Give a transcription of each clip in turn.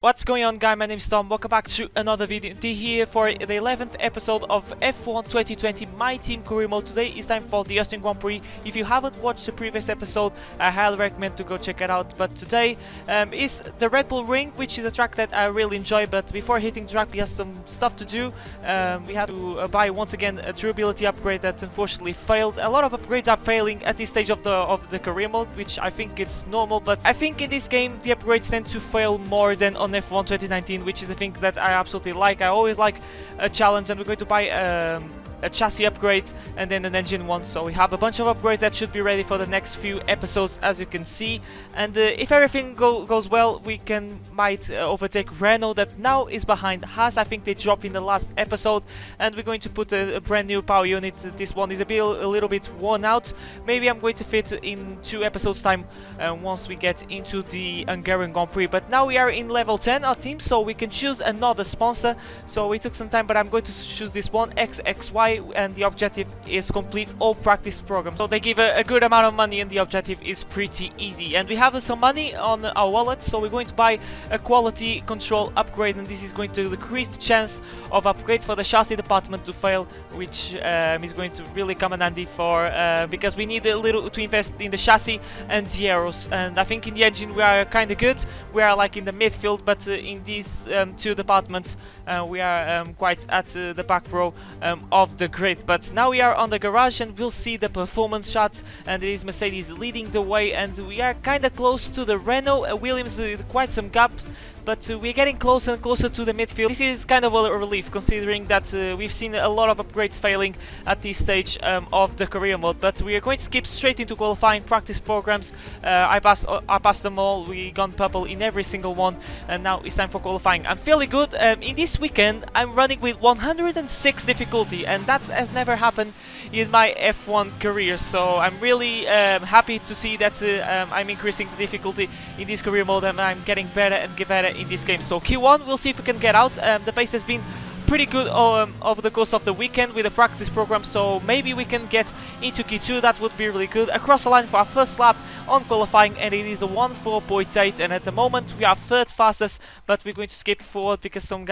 What's going on, guys? My name is Tom. Welcome back to another video. Here for the 11th episode of F1 2020 My Team Career Mode. Today is time for the Austrian GP. If you haven't watched the previous episode, I highly recommend to go check it out. But today is the Red Bull Ring, which is a track that I really enjoy. But before hitting the track, we have some stuff to do. We have to buy once again a durability upgrade that unfortunately failed. A lot of upgrades are failing at this stage of the career mode, which I think it's normal. But I think in this game the upgrades tend to fail more than on F1 2019, which is a thing that I absolutely like. I always like a challenge, and we're going to buy a chassis upgrade and then an engine one. So we have a bunch of upgrades that should be ready for the next few episodes, as you can see. And if everything goes well, we might overtake Renault, that now is behind Haas. I think they dropped in the last episode, and we're going to put a brand new power unit. This one is a little bit worn out. Maybe I'm going to fit in 2 episodes time once we get into the Hungarian Grand Prix. But now we are in level 10, our team, so we can choose another sponsor. So we took some time, but I'm going to choose this one, XXY, and the objective is complete all practice programs. So they give a good amount of money, and the objective is pretty easy. And we have some money on our wallet, so we're going to buy a quality control upgrade, and this is going to decrease the chance of upgrades for the chassis department to fail, which is going to really come in handy for because we need a little to invest in the chassis and the aeros. And I think in the engine we are kind of good. We are like in the midfield, but in these 2 departments we are quite at the back row of the grid. But now we are on the garage, and we'll see the performance shots, and it is Mercedes leading the way, and we are kind of close to the Renault. Williams quite some gap, but we're getting closer and closer to the midfield. This is kind of a relief, considering that we've seen a lot of upgrades failing at this stage of the career mode. But we are going to skip straight into qualifying practice programs. I passed them all. We got purple in every single one, and now it's time for qualifying. I'm feeling good. In this weekend, I'm running with 106 difficulty, and that has never happened in my F1 career. So I'm really happy to see that I'm increasing the difficulty in this career mode, and I'm getting better and better in this game. So Q1, we'll see if we can get out. The pace has been pretty good over the course of the weekend with the practice program, so maybe we can get into Q2. That would be really good. Across the line for our first lap on qualifying, and it is a 1:04.8, and at the moment we are 3rd fastest, but we're going to skip forward because some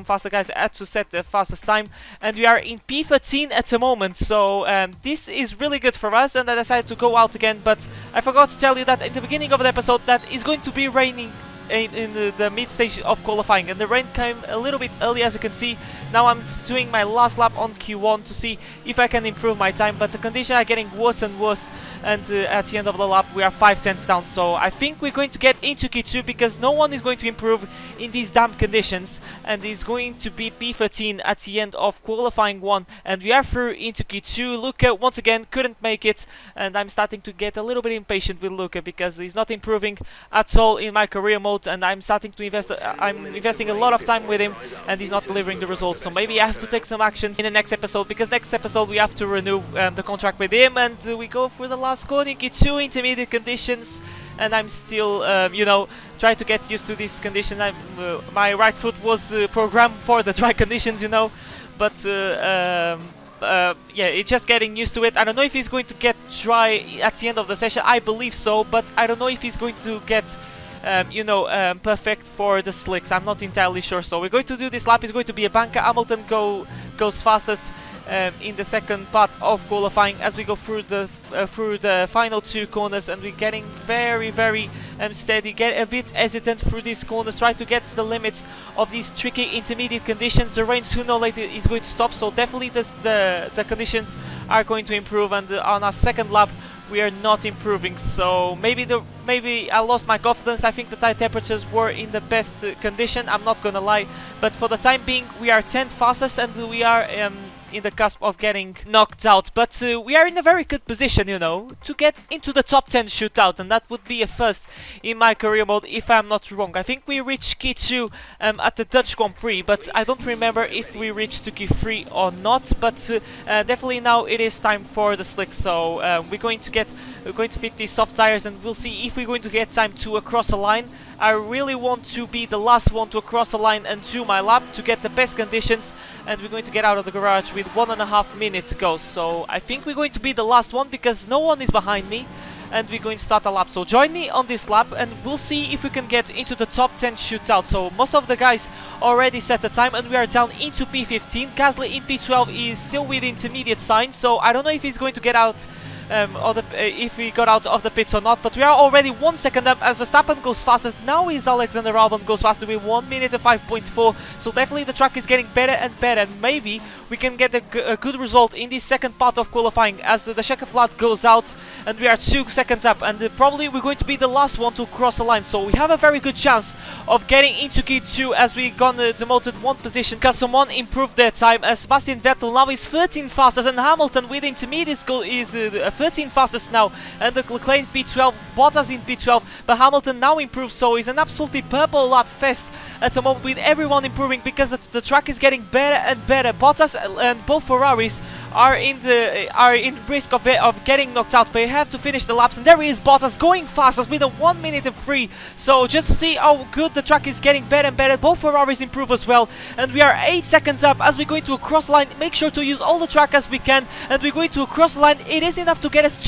faster guys had to set the fastest time, and we are in P13 at the moment. So this is really good for us, and I decided to go out again. But I forgot to tell you that in the beginning of the episode that is going to be raining in the mid stage of qualifying, and the rain came a little bit early, as you can see. Now I'm doing my last lap on Q1 to see if I can improve my time, but the conditions are getting worse and worse, and at the end of the lap we are 5/10 down. So I think we're going to get into Q2 because no one is going to improve in these damp conditions, and it's going to be P13 at the end of qualifying 1, and we are through into Q2. Luca once again couldn't make it, and I'm starting to get a little bit impatient with Luca because he's not improving at all in my career mode, and I'm starting to invest. I'm investing a lot of time with him, and he's not delivering the results. So maybe I have to take some actions in the next episode, because next episode we have to renew the contract with him, and we go for the last corner in Q2 intermediate conditions. And I'm still, you know, trying to get used to this condition. My right foot was programmed for the dry conditions, you know, but yeah, it's just getting used to it. I don't know if he's going to get dry at the end of the session. I believe so, but I don't know if he's going to get you know, perfect for the slicks. I'm not entirely sure. So we're going to do this lap. It's going to be a banker. Hamilton goes fastest in the second part of qualifying as we go through the final 2 corners, and we're getting very steady. Get a bit hesitant through these corners. Try to get the limits of these tricky intermediate conditions. The rain sooner or later is going to stop, so definitely the conditions are going to improve. And on our second lap we are not improving, so maybe I lost my confidence. I think the tire temperatures were in the best condition, I'm not gonna lie, but for the time being we are 10th fastest, and we are in the cusp of getting knocked out. But we are in a very good position, you know, to get into the top 10 shootout, and that would be a first in my career mode if I'm not wrong. I think we reached Q2 at the Dutch Grand Prix, but I don't remember if we reached to Q3 or not. But definitely now it is time for the slicks. So we're going to fit these soft tires, and we'll see if we're going to get time to cross a line. I really want to be the last one to cross a line and do my lap to get the best conditions, and we're going to get out of the garage with 1.5 minutes to go. So I think we're going to be the last one because no one is behind me. and we're going to start a lap. So join me on this lap and we'll see if we can get into the top 10 shootout. So most of the guys already set the time and we are down into P15. Gasly in P12 is still with intermediate signs, so I don't know if he's going to get out if we got out of the pits or not, but we are already 1 second up as Verstappen goes fastest. Now is Alexander Albon goes faster with 1 minute and 5.4, so definitely the track is getting better and better, and maybe we can get a good result in this second part of qualifying as the checkered flag goes out and we are 2 seconds up, and probably we're going to be the last one to cross the line, so we have a very good chance of getting into Q2 as we got demoted 1 position because someone improved their time, as Sebastian Vettel now is 13 fastest and Hamilton with intermediate goal is 13 fastest now, and the Leclerc P12, Bottas in P12, but Hamilton now improves, so it's an absolutely purple lap fest at the moment with everyone improving because the track is getting better and better. Bottas and both Ferraris are in risk of getting knocked out, but you have to finish the laps, and there is Bottas going fastest with a 1 minute and 3. So just to see how good the track is getting better and better, both Ferraris improve as well, and we are 8 seconds up as we're going to a cross line. Make sure to use all the track as we can, and we're going to a cross line. It is enough to get us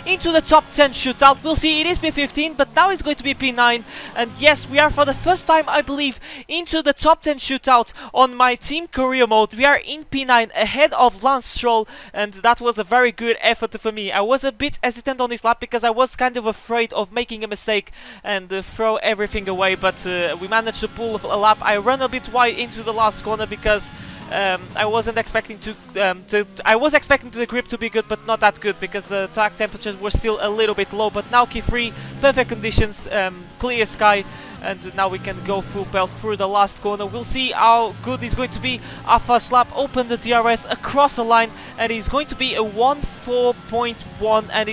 into the top 10 shootout. We'll see, it is P15, but now it's going to be P9, and yes, we are for the first time, I believe, into the top 10 shootout on my team career mode. We are in P9 ahead of Lance Stroll, and that was a very good effort for me. I was a bit hesitant on this lap because I was kind of afraid of making a mistake and throw everything away, but we managed to pull a lap. I ran a bit wide into the last corner because I wasn't expecting I was expecting the grip to be good, but not that good because the track temperatures were still a little bit low. But now Q3, perfect conditions, clear sky, and now we can go full pelt through the last corner. We'll see how good it's going to be. Our first lap, open the DRS across the line, and it's going to be a 1.4.1, and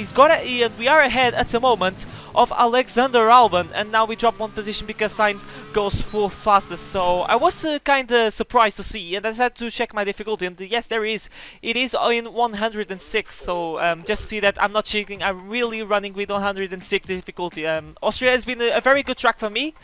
we are ahead at the moment of Alexander Albon, and now we drop 1 position because Sainz goes full fastest. So I was kind of surprised to see, and I had to check my difficulty, and yes, there is. It is in 106, so just to see that I'm not cheating, I'm really running with 106 difficulty. Austria has been a very good track for me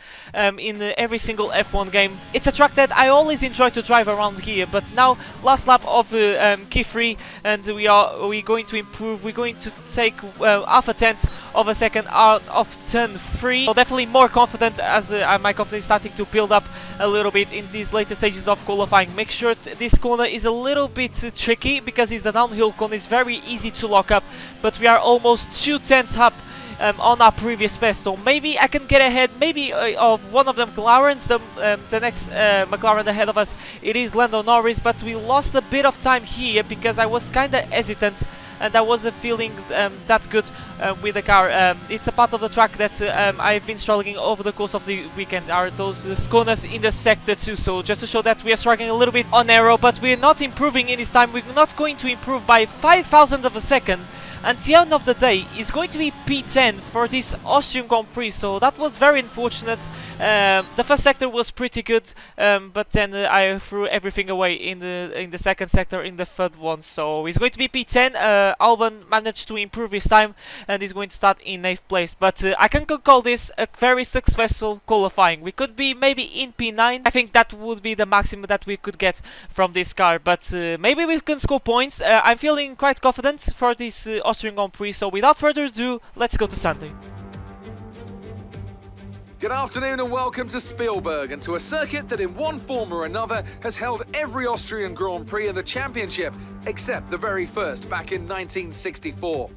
in every single F1 game. It's a track that I always enjoy to drive around here, but now last lap of Q3, and we're going to improve. We're going to take half a tenth of a second out of turn 3. So definitely more confident as my confidence is starting to build up a little bit in these later stages of qualifying. Make sure this corner is a little bit tricky because it's the downhill corner. It's very easy to lock up, but we are almost 2 tenths up on our previous best, so maybe I can get ahead maybe of one of them McLarens. The next McLaren ahead of us, it is Lando Norris, but we lost a bit of time here because I was kind of hesitant and I wasn't feeling that good with the car. It's a part of the track that I've been struggling over the course of the weekend, are those corners in the sector 2, so just to show that we are struggling a little bit on aero, but we're not improving in this time. We're not going to improve by 5,000 of a second. And the end of the day is going to be P10 for this Austrian Grand Prix, so that was very unfortunate. The first sector was pretty good, but then I threw everything away in the second sector, in the third one. So he's going to be P10. Albon managed to improve his time, and he's going to start in 8th place. But I can call this a very successful qualifying. We could be maybe in P9. I think that would be the maximum that we could get from this car. But maybe we can score points. I'm feeling quite confident for this Austrian Grand Prix, so without further ado, let's go to Sunday. Good afternoon and welcome to Spielberg, and to a circuit that in one form or another has held every Austrian Grand Prix in the championship, except the very first back in 1964.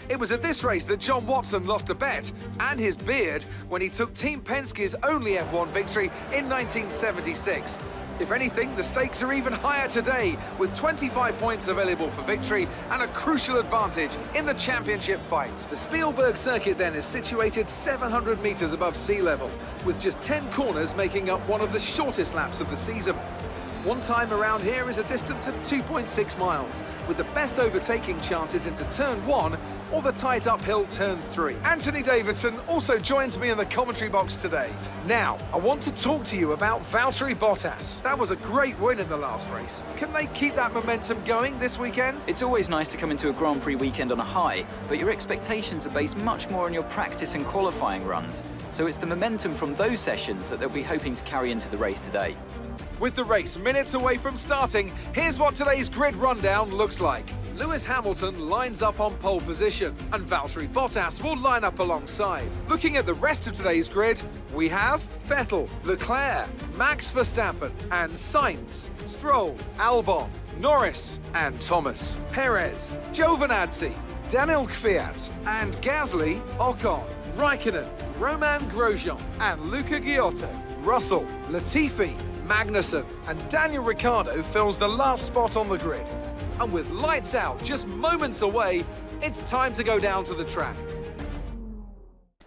It was at this race that John Watson lost a bet and his beard when he took Team Penske's only F1 victory in 1976. If anything, the stakes are even higher today, with 25 points available for victory and a crucial advantage in the championship fight. The Spielberg circuit then is situated 700 metres above sea level, with just 10 corners making up one of the shortest laps of the season. One time around here is a distance of 2.6 miles, with the best overtaking chances into turn 1 or the tight uphill turn 3. Anthony Davidson also joins me in the commentary box today. Now, I want to talk to you about Valtteri Bottas. That was a great win in the last race. Can they keep that momentum going this weekend? It's always nice to come into a Grand Prix weekend on a high, but your expectations are based much more on your practice and qualifying runs. So it's the momentum from those sessions that they'll be hoping to carry into the race today. With the race minutes away from starting, here's what today's grid rundown looks like. Lewis Hamilton lines up on pole position, and Valtteri Bottas will line up alongside. Looking at the rest of today's grid, we have Vettel, Leclerc, Max Verstappen, and Sainz, Stroll, Albon, Norris, and Thomas, Perez, Giovinazzi, Daniel Kvyat, and Gasly, Ocon, Raikkonen, Roman Grosjean, and Luca Giotto. Russell, Latifi, Magnussen, and Daniel Ricciardo fills the last spot on the grid. And with lights out just moments away, it's time to go down to the track.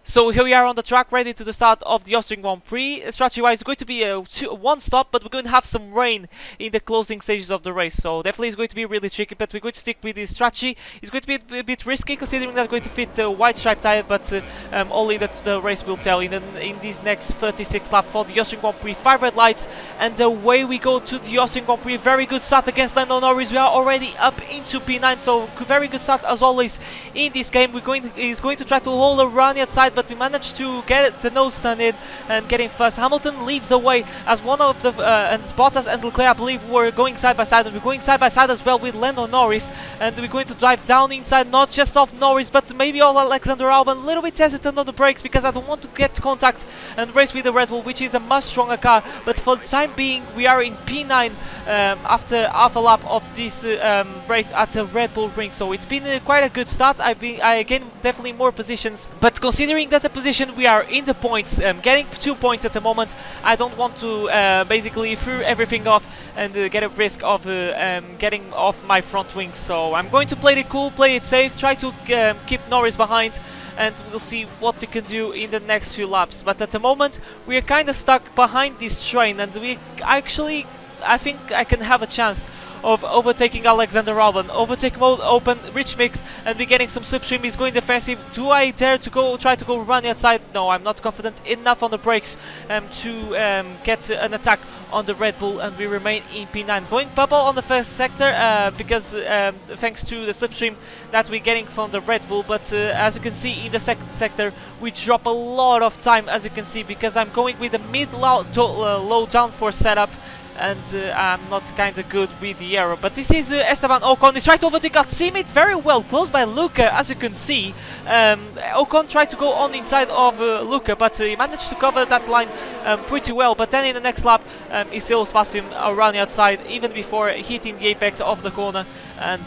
So here we are on the track, ready to the start of the Austrian Grand Prix. Strategy-wise, it's going to be a one stop, but we're going to have some rain in the closing stages of the race. So definitely it's going to be really tricky, but we're going to stick with this strategy. It's going to be a bit risky, considering that we're going to fit the white stripe tire, but only that the race will tell in these next 36 laps for the Austrian Grand Prix. 5 red lights, and away we go to the Austrian Grand Prix. Very good start against Lando Norris. We are already up into P9, so very good start as always in this game. He's going to try to hold a run outside, but we managed to get the nose turn in and get in first. Hamilton leads the way as one of the and Bottas and Leclerc, I believe, were going side by side, and we're going side by side as well with Lando Norris, and we're going to drive down inside, not just off Norris, but maybe all Alexander Albon. A little bit hesitant on the brakes because I don't want to get contact and race with the Red Bull, which is a much stronger car. But for the time being, we are in P9 after half a lap of this race at the Red Bull ring. So it's been quite a good start. I gained definitely more positions, but considering that the position we are in the points, getting 2 points at the moment, I don't want to basically throw everything off and get a risk of getting off my front wing. So I'm going to play it cool, play it safe, try to keep Norris behind, and we'll see what we can do in the next few laps. But at the moment we are kind of stuck behind this train, and I think I can have a chance of overtaking Alexander Albon, overtake mode open, rich mix, and be getting some slipstream. He's going defensive. Do I dare to try to go run outside? No, I'm not confident enough on the brakes to get an attack on the Red Bull, and we remain in P9. Going purple on the first sector because thanks to the slipstream that we're getting from the Red Bull, but as you can see in the second sector we drop a lot of time, as you can see, because I'm going with a mid-low downforce setup, and I'm not kind of good with the aero. But this is Esteban Ocon. He's trying to overtake Teammate very well, close by Luca, as you can see. Ocon tried to go on inside of Luca, but he managed to cover that line pretty well. But then in the next lap, he still passed him around the outside, even before hitting the apex of the corner. And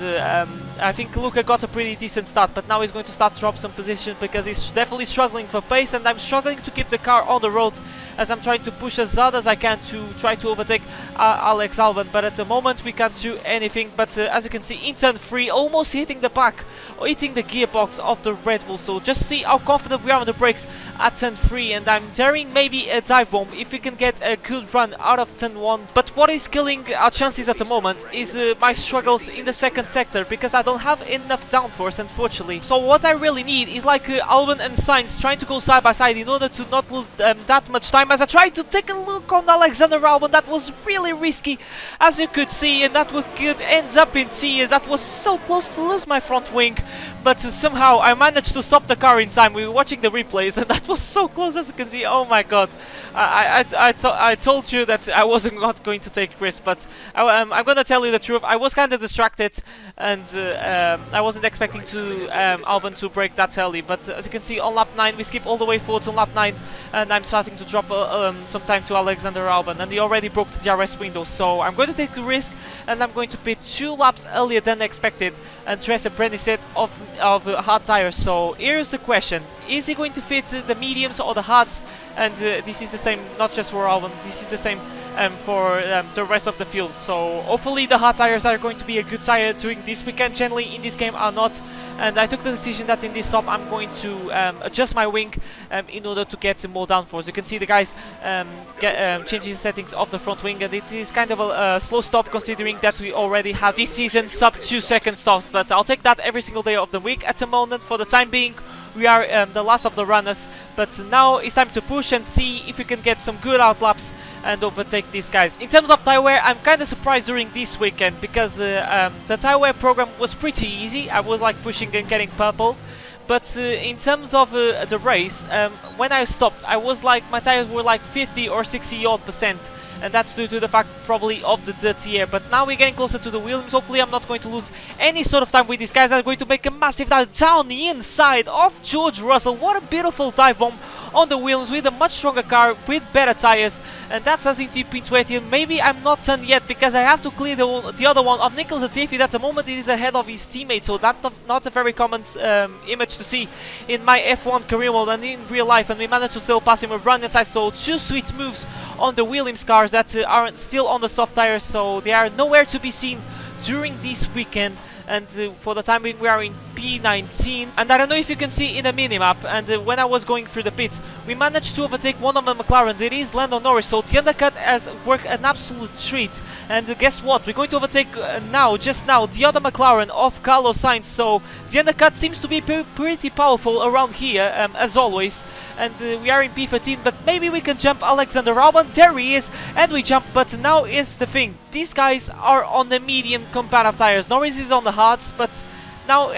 I think Luca got a pretty decent start, but now he's going to start to drop some position because he's definitely struggling for pace, and I'm struggling to keep the car on the road as I'm trying to push as hard as I can to try to overtake Alex Albon. But at the moment we can't do anything. But as you can see, in turn 3, almost hitting the back, hitting the gearbox of the Red Bull. So just see how confident we are on the brakes at turn 3, and I'm daring maybe a dive bomb if we can get a good run out of turn 1. But what is killing our chances at the moment is my struggles in the second sector, because I don't have enough downforce, unfortunately. So what I really need is like Albon and Sainz trying to go side by side in order to not lose that much time. As I tried to take a look on Alexander Albon, that was really risky, as you could see, and that could end up in tears. That was so close to lose my front wing, but somehow I managed to stop the car in time. We were watching the replays, and that was so close, as you can see. Oh my god, I told you that I wasn't not going to take risks, but I'm gonna tell you the truth. I was kind of distracted, and I wasn't expecting to Albon to break that early. But as you can see, on lap 9 we skip all the way forward to lap 9, and I'm starting to drop some time to Alexander Albon, and he already broke the DRS window. So I'm going to take the risk, and I'm going to pit 2 laps earlier than expected and trace a brand new set of hard tires. So here's the question: is he going to fit the mediums or the hards? And this is the same, not just for Albon, this is the same for the rest of the field. So hopefully the hard tires are going to be a good tire during this weekend. Generally in this game are not, and I took the decision that in this stop I'm going to adjust my wing in order to get more downforce. You can see the guys changing the settings of the front wing, and it is kind of a slow stop considering that we already have this season sub 2 second stops, but I'll take that every single day of the week. At the moment, for the time being, we are the last of the runners, but now it's time to push and see if we can get some good outlaps and overtake these guys. In terms of tire wear, I'm kind of surprised during this weekend because the tire wear program was pretty easy. I was like pushing and getting purple, But in terms of the race, when I stopped, I was like, my tires were like 50 or 60 odd percent. And that's due to the fact probably of the dirty air. But now we're getting closer to the Williams. Hopefully I'm not going to lose any sort of time with these guys. I'm going to make a massive dive down the inside of George Russell. What a beautiful dive bomb on the Williams with a much stronger car, with better tires. And that's us into P20. And maybe I'm not done yet because I have to clear the other one of Nicholas Latifi. At the moment it is ahead of his teammate. So that's not a very common image to see in my F1 career mode and in real life. And we managed to still pass him a run inside. So 2 sweet moves on the Williams car that are still on the soft tires, so they are nowhere to be seen during this weekend. And for the time being we are in P19, and I don't know if you can see in the minimap, and when I was going through the pits we managed to overtake one of the McLarens. It is Lando Norris, so the undercut has worked an absolute treat. And guess what, we're going to overtake just now the other McLaren of Carlos Sainz, so the undercut seems to be pretty powerful around here, as always. And we are in P13, but maybe we can jump Alexander Albon. There he is, and we jump. But now is the thing, these guys are on the medium competitive tires, Norris is on the hards, but now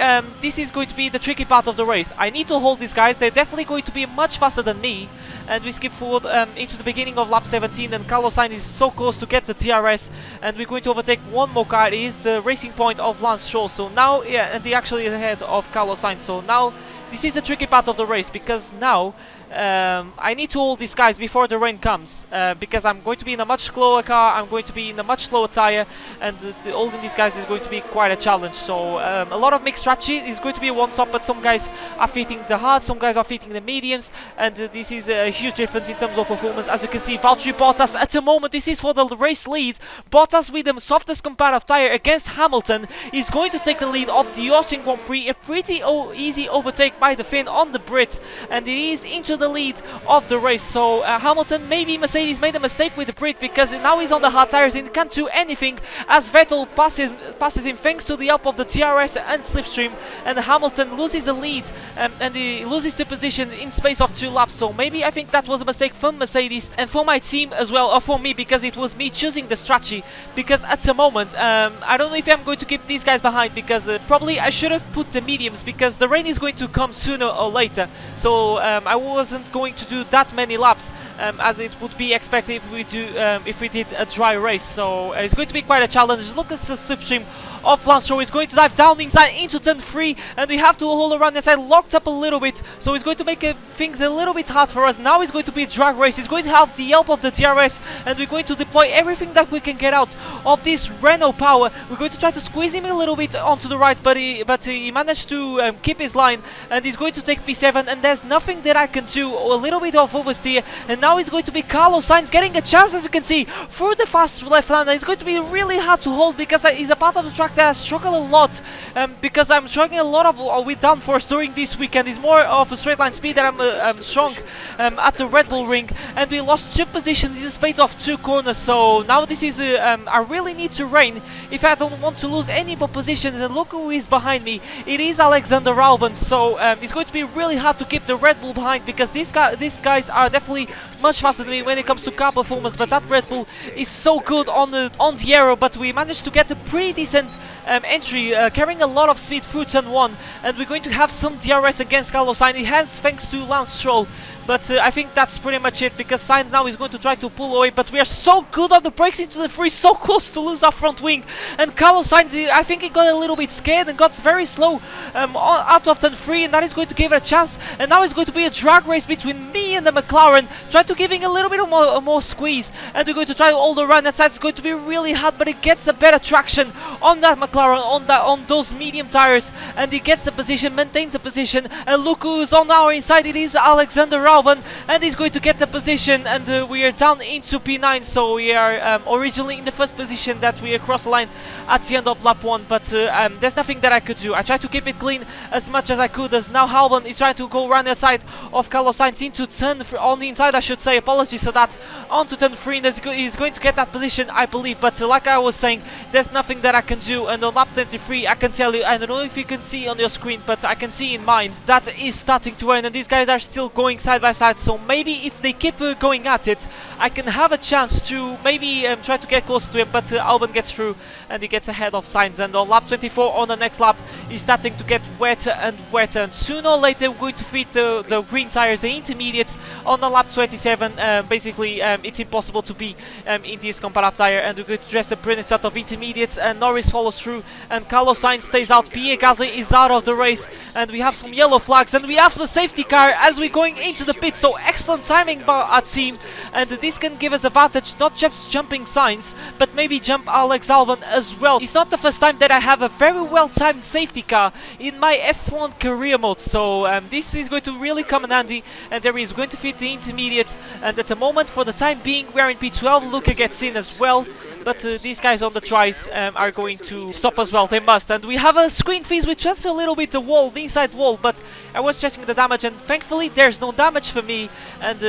this is going to be the tricky part of the race. I need to hold these guys, they're definitely going to be much faster than me. And we skip forward into the beginning of lap 17, and Carlos Sainz is so close to get the DRS, and we're going to overtake one more car. It is the racing point of Lance Stroll. So now, yeah, and they're actually ahead of Carlos Sainz. So now this is the tricky part of the race, because now I need to hold these guys before the rain comes, because I'm going to be in a much slower car, I'm going to be in a much slower tire, and holding these guys is going to be quite a challenge. So a lot of mixed strategy. Is going to be a one-stop, but some guys are fitting the hard, some guys are fitting the mediums, and this is a huge difference in terms of performance. As you can see, Valtteri Bottas at the moment, this is for the race lead. Bottas with the softest comparative tire against Hamilton is going to take the lead of the Austrian Grand Prix. A pretty easy overtake by the Finn on the Brit, and it is into the lead of the race. So Hamilton, maybe Mercedes made a mistake with the Brit, because now he's on the hard tires and can't do anything as Vettel passes him thanks to the help of the DRS and slipstream, and Hamilton loses the lead, and he loses the position in space of 2 laps. So maybe I think that was a mistake from Mercedes and for my team as well, or for me, because it was me choosing the strategy. Because at the moment I don't know if I'm going to keep these guys behind, because probably I should have put the mediums, because the rain is going to come sooner or later. So I wasn't going to do that many laps as it would be expected if we did a dry race. So it's going to be quite a challenge. Look at the slipstream of Lance Stroll. Is going to dive down inside into turn 3, and we have to hold around the side, locked up a little bit, so he's going to make things a little bit hard for us. Now it's going to be a drag race. He's going to have the help of the DRS, and we're going to deploy everything that we can get out of this Renault power. We're going to try to squeeze him a little bit onto the right, but he managed to keep his line, and he's going to take P7, and there's nothing that I can do. A little bit of oversteer, and now it's going to be Carlos Sainz getting a chance, as you can see, through the fast left hander. It's going to be really hard to hold, because he's a part of the track that I struggle a lot, because I'm struggling a lot with downforce during this weekend. It's more of a straight line speed that I'm strong at the Red Bull ring, and we lost 2 positions in the space of 2 corners. So now this is I really need to rain if I don't want to lose any more positions. And look who is behind me, it is Alexander Albon. So it's going to be really hard to keep the Red Bull behind, because these guys are definitely much faster than me when it comes to car performance. But that Red Bull is so good on the aero. But we managed to get a pretty decent entry, carrying a lot of speed through turn 1, and we're going to have some DRS against Carlos Sainz. It has, thanks to Lance Stroll. But I think that's pretty much it, because Sainz now is going to try to pull away, but we are so good on the brakes into the free, so close to lose our front wing. And Carlos Sainz, I think he got a little bit scared and got very slow out of turn 3, and that is going to give it a chance. And now it's going to be a drag race between me and the McLaren, try to giving a little bit of more squeeze, and we're going to try to hold the run. That side is going to be really hard, but it gets a better traction on that McLaren, on those medium tires, and he gets the position, maintains the position. And look who's on our inside, it is Alexander Albon, and he's going to get the position, and we are down into P9. So we are originally in the first position that we across the line at the end of lap 1, but there's nothing that I could do. I tried to keep it clean as much as I could, as now Albon is trying to go around the side of Carlos Sainz into turn on the inside, I should say, apologies for that, onto turn 3, and he's going to get that position, I believe. But like I was saying, there's nothing that I can do. And on lap 23, I can tell you, I don't know if you can see on your screen, but I can see in mine that is starting to rain, and these guys are still going side side by side, so maybe if they keep going at it, I can have a chance to maybe try to get closer to him, but Albon gets through and he gets ahead of Sainz, and on lap 24 on the next lap he's starting to get wetter and wetter, and sooner or later we're going to fit the green tires, the intermediates, on the lap 27. Basically it's impossible to be in this compact tire, and we're going to dress a brilliant start of intermediates, and Norris follows through and Carlos Sainz stays out. Pierre Gasly is out of the race, and we have some yellow flags, and we have the safety car as we're going into the pit, so excellent timing by our team, and this can give us advantage, not just jumping Sainz, but maybe jump Alex Albon as well. It's not the first time that I have a very well timed safety car in my F1 career mode, so this is going to really come in handy, and there is going to fit the intermediates, and at the moment for the time being we are in P12. Luca gets in as well, but these guys on the tries are going to stop as well. They must, and we have a screen freeze which just a little bit the wall, the inside wall, but I was checking the damage and thankfully there's no damage for me, and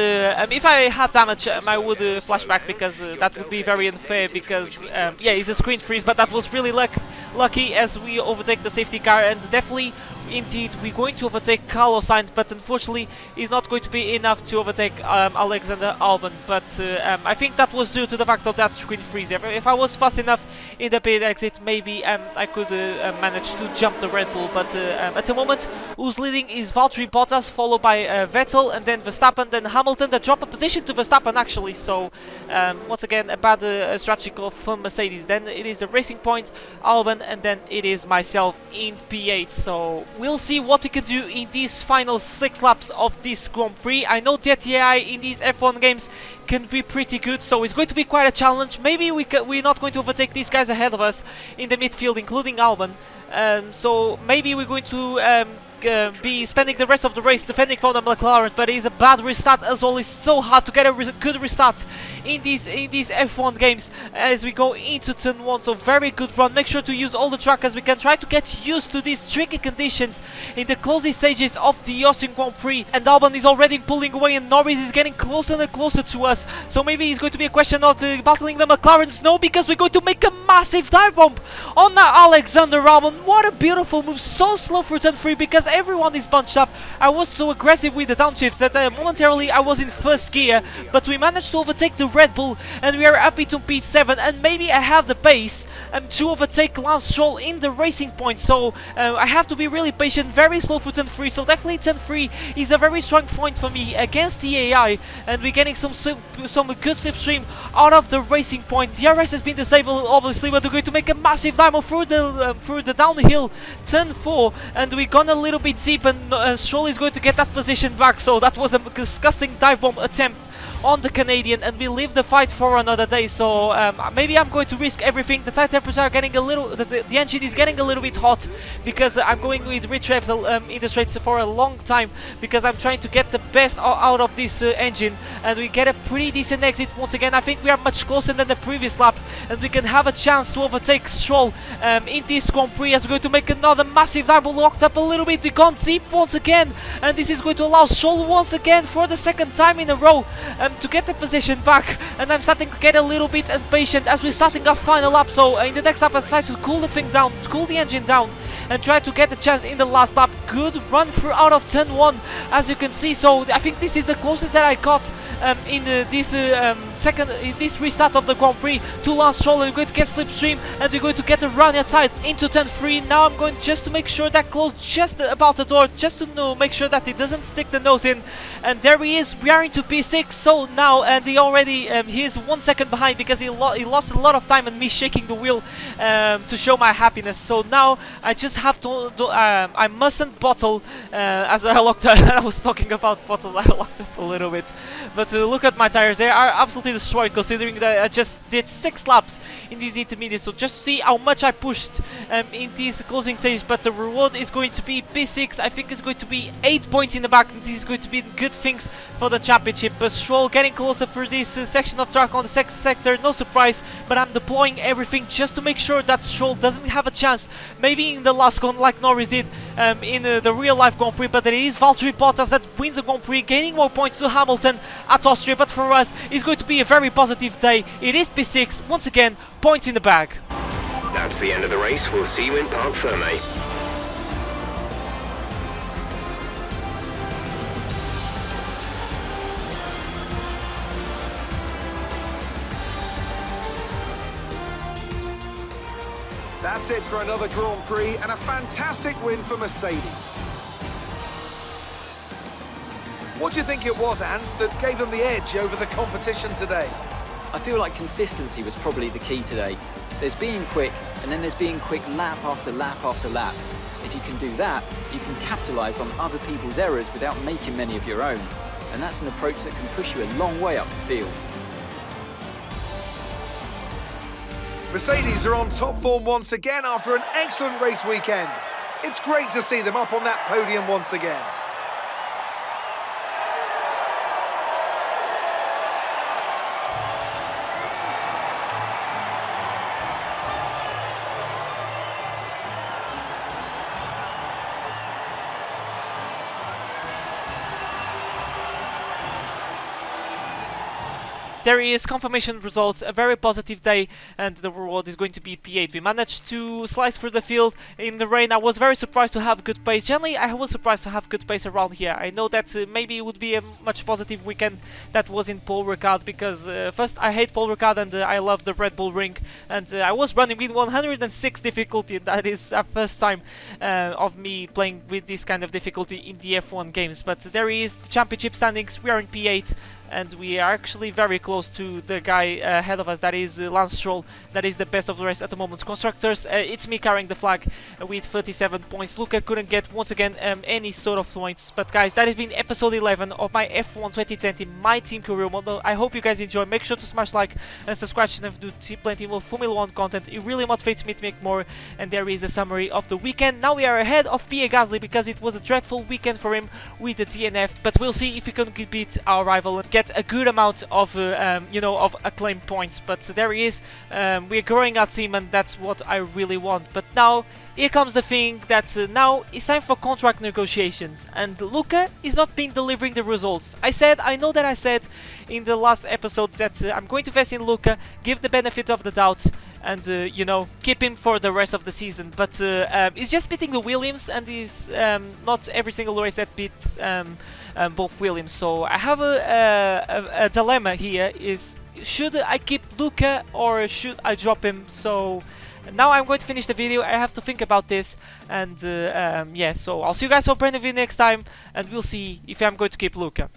if I had damage I would flash back, because that would be very unfair, because yeah, it's a screen freeze, but that was really lucky as we overtake the safety car, and definitely indeed we're going to overtake Carlos Sainz, but unfortunately it's not going to be enough to overtake Alexander Albon, but I think that was due to the fact of that screen freeze. If I was fast enough in the pit exit, maybe I could manage to jump the Red Bull, but at the moment who's leading is Valtteri Bottas, followed by Vettel, and then Verstappen, then Hamilton. That drop a position to Verstappen actually, so once again a bad strategy call from Mercedes. Then it is the Racing Point, Albon, and then it is myself in P8, so we'll see what we can do in these final 6 laps of this Grand Prix. I know that the AI in these F1 games can be pretty good, so it's going to be quite a challenge. Maybe we're not going to overtake these guys ahead of us in the midfield, including Albon. So maybe we're going to be spending the rest of the race defending from the McLaren, but it's a bad restart as always. So hard to get a good restart in these F1 games as we go into turn 1. So very good run. Make sure to use all the track as we can try to get used to these tricky conditions in the closing stages of the Austrian Grand Prix. And Albon is already pulling away, and Norris is getting closer and closer to us. So maybe it's going to be a question of battling the McLarens. No, because we're going to make a massive dive bomb on that Alexander Albon. What a beautiful move. So slow for turn 3 because everyone is bunched up. I was so aggressive with the downshift that momentarily I was in first gear, but we managed to overtake the Red Bull, and we are up into P7, and maybe I have the pace to overtake Lance Stroll in the Racing Point. So I have to be really patient, very slow for turn 3. So definitely turn 3 is a very strong point for me against the AI, and we're getting some good slipstream out of the Racing Point. DRS has been disabled obviously, but we're going to make a massive demo through the downhill turn 4, and we're gone a little bit deep, and Stroll is going to get that position back. So that was a disgusting dive bomb attempt on the Canadian, and we leave the fight for another day. So maybe I'm going to risk everything. The tire temperatures are getting a little, the engine is getting a little bit hot, because I'm going with rich revs in the straights for a long time, because I'm trying to get the best out of this engine, and we get a pretty decent exit once again. I think we are much closer than the previous lap, and we can have a chance to overtake Stroll in this Grand Prix, as we're going to make another massive double. Locked up a little bit, we gone deep once again, and this is going to allow Stroll once again for the second time in a row to get the position back. And I'm starting to get a little bit impatient as we're starting our final lap. So in the next lap I try to cool the thing down, cool the engine down, and try to get a chance in the last lap. Good run through out of turn 1, as you can see. So I think this is the closest that I got in this restart of the Grand Prix to Lance Stroll. We're going to get slipstream, and we're going to get a run outside into turn 3. Now I'm going just to make sure that close just about the door, just to make sure that it doesn't stick the nose in. And there he is. We are into P6. So now, and he is 1 second behind, because he lost a lot of time and me shaking the wheel to show my happiness. So now I just have to I mustn't bottle as I locked up. I was talking about bottles. I locked up a little bit, but look at my tires. They are absolutely destroyed, considering that I just did 6 laps in these intermediates. So just see how much I pushed in these closing stages. But the reward is going to be P6. I think it's going to be 8 points in the back, and this is going to be good things for the championship. But Stroll getting closer through this section of track on the second sector, no surprise, but I'm deploying everything just to make sure that Stroll doesn't have a chance, maybe in the last con like Norris did in the real life Grand Prix. But it is Valtteri Bottas that wins the Grand Prix, gaining more points to Hamilton at Austria. But for us, it's going to be a very positive day. It is P6, once again, points in the bag. That's the end of the race. We'll see you in Parc Fermé. That's it for another Grand Prix and a fantastic win for Mercedes. What do you think it was, Hans, that gave them the edge over the competition today? I feel like consistency was probably the key today. There's being quick, and then there's being quick lap after lap after lap. If you can do that, you can capitalise on other people's errors without making many of your own. And that's an approach that can push you a long way up the field. Mercedes are on top form once again after an excellent race weekend. It's great to see them up on that podium once again. There is confirmation results, a very positive day, and the reward is going to be P8. We managed to slice through the field in the rain. I was very surprised to have good pace. Generally, I was surprised to have good pace around here. I know that maybe it would be a much positive weekend that was in Paul Ricard, because first, I hate Paul Ricard and I love the Red Bull ring, and I was running with 106 difficulty. That is a first time of me playing with this kind of difficulty in the F1 games. But there is the championship standings. We are in P8. And we are actually very close to the guy ahead of us, that is Lance Stroll, that is the best of the race at the moment. Constructors, it's me carrying the flag with 37 points. Luca couldn't get, once again, any sort of points. But guys, that has been episode 11 of my F1 2020 My Team Career Mode. I hope you guys enjoy. Make sure to smash like and subscribe to do plenty more Formula 1 content. It really motivates me to make more. And there is a summary of the weekend. Now we are ahead of Pierre Gasly because it was a dreadful weekend for him with the DNF. But we'll see if we can beat our rival and get a good amount of of acclaim points. But there he is. We're growing our team, and that's what I really want. But now here comes the thing that now it's time for contract negotiations, and Luca is not been delivering the results. I know that I said in the last episode that I'm going to invest in Luca, give the benefit of the doubt, and keep him for the rest of the season. But he's just beating the Williams, and he's not every single race that beats both Williams. So I have a dilemma here: is should I keep Luca or should I drop him? So now I'm going to finish the video. I have to think about this, and yeah. So I'll see you guys for a brand new video next time, and we'll see if I'm going to keep Luca.